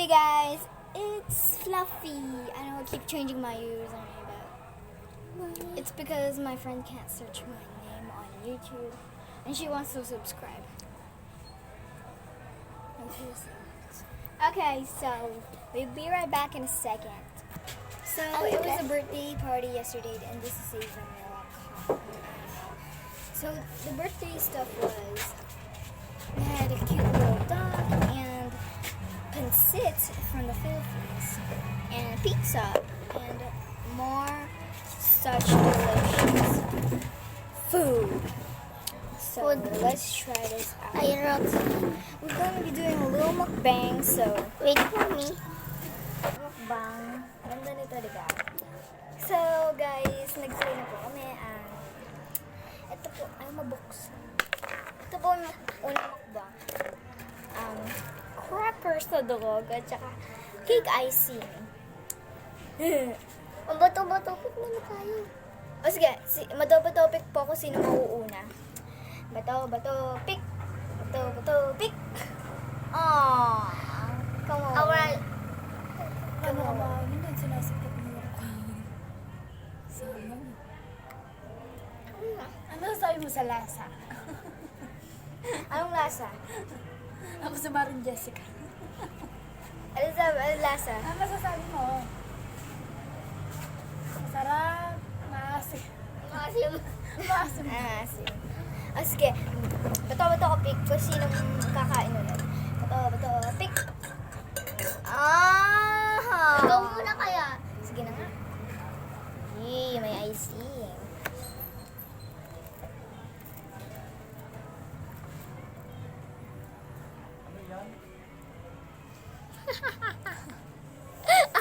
guys, it's Fluffy. I know I keep changing my username, but it's because my friend can't search my name on YouTube and she wants to subscribe. Okay, so we'll be right back in a second. So it was a birthday party yesterday and this is a vanilla cup. So the birthday stuff was, we had a cute little dog and pancit from the Philippines and pizza and more such delicious food. So let's try this out. We're going to be doing a little mukbang, so Wait for me. mukbang. Ganda nito, diba? So guys, nag-try na po kami. Ito po, ay mabuksan. Ito po ang unang mukbang. Crackers na dog at saka cake icing. Bato-bato-pit muna tayo. O sige, madoba-topic po kung sino mauuna. Bato-bato-pick. Bato-bato-pick. Aww. Come on. Alright. Come on. Hindi, sinasikap niyo ako. Sayang. Ano sabi mo sa lasa? Anong lasa? Ako si Marin Jessica. Anong lasa? Ano masasabi mo? Masarap. Maasim. Maasim. Maasim. Sige. O sige, bato-bato-pick kung sino kakain ulit. Bato-bato-pick. Ikaw muna kaya. Sige na nga. Yay, may icing.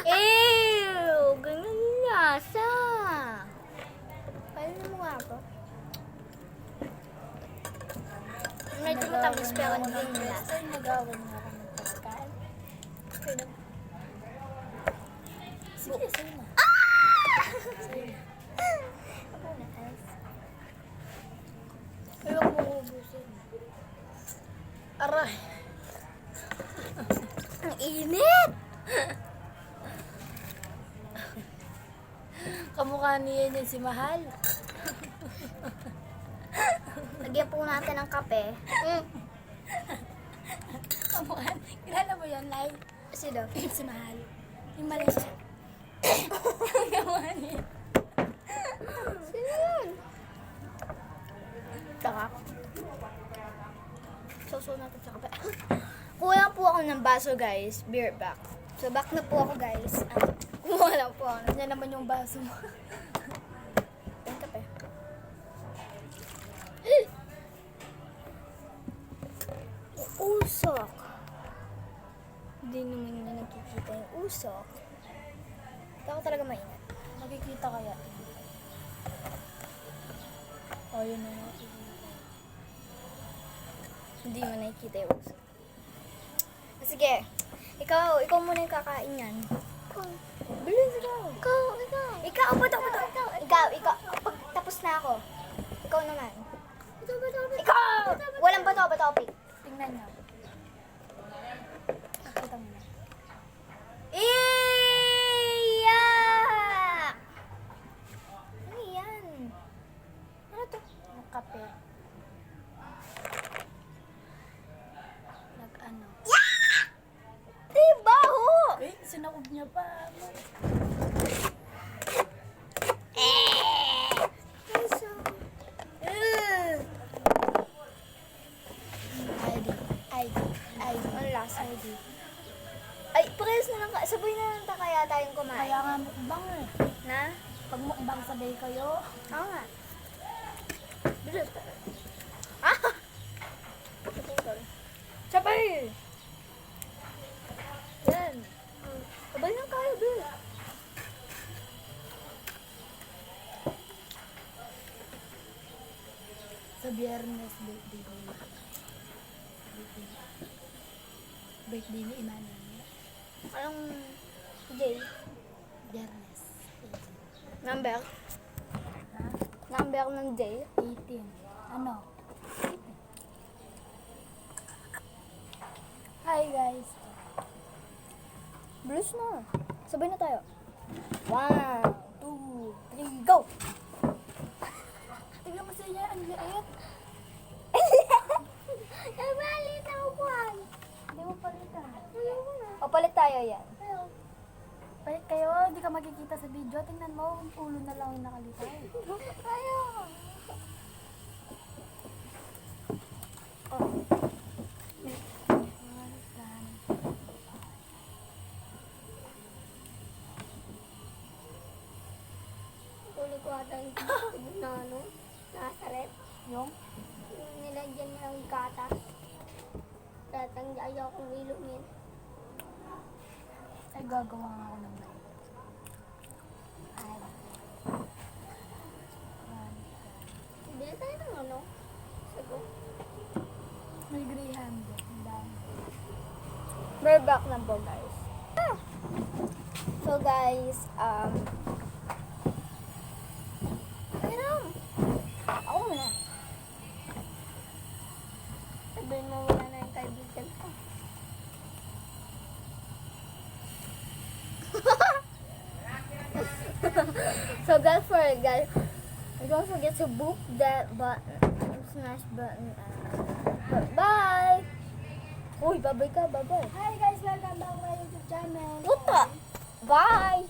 Ew! Ganyan yung lasa. Paano mo nga ako? Medyo matamis pero hindi yung lasa. Saan nag-awin nga kami ng pagkain? Sige, sa'yo na. Ako na, ice. Ayaw mo ubusin. Aray! Ang init! Kamukha niya yun si Mahal. Lagyan po natin ng kape. Kamukha. Kilala mo yun, Lai? Sino? Si Mahal. Yung Malaysia. Kamukha niya. Sino yun? Tsaka. Sausaw natin sa kape. Kuha po ako ng baso, guys. Beer back. So, back na po ako, guys. Kumuha lang po ako. Yan naman yung baso mo. Yung kape. Usok. Hindi naman na nakikita yung usok. Ito ako talaga mainit. Makikita kaya. Oh, yun na nga. Hindi mo nakikita yung usok. Sige. Ikaw muna yung kakain yan. Bilis ikaw. Ikaw, bato. Ikaw. Pag tapos na ako. Ikaw naman. Ikaw! Walang bato. Tingnan niyo. Nakita mo na. Iyak! Ano yan? Ano to? Yung kape. Nag-ano. Dibaho! Wait, sinakob niya pa. ID. Ano lasa? ID. Ay, parehas na lang. Sabay na lang kaya tayong kumain. Kaya nga mukbang eh. Na? Pag mukbang sabay kayo. Oo nga. Bilis. Ah! Sabay! Yan. Sabay lang kayo, bilis. Sa Biyernes, birthday ko. Birthday ni Emmanuel. Anong J? Biyernes. Number? Ha? Number ng J? 18. Ano? Hi guys. Bilis na. Sabay na tayo. 1, 2, 3, go! Tignan mo siya, ang liit. Nabalit ako buwan. Hindi mo palitan. Ayoko na. O, palit tayo yan. Palit kayo, hindi ka makikita sa video. Tingnan mo, ang ulo na lang yung nakalitaw. Ayoko. Oh. Palitan. Uli ko ata yung tubig na ano. Nasa rep. Yung? Yung nilagyan niya ng gatas. Tatang ayaw kong ilumin. Ay, gagawa nga ako ng light. Ay. Bili tayo ng ano. Sago. May greyhound. Ang dami. We're back na po, guys. So, guys, Ayun. ako muna. Sabihin mo wala na yung kaibigan ko. So, guys, don't forget to boop that button, smash button, bye! Uy, babay ka, babay. Hi guys, welcome back to my YouTube channel. Puta! Bye!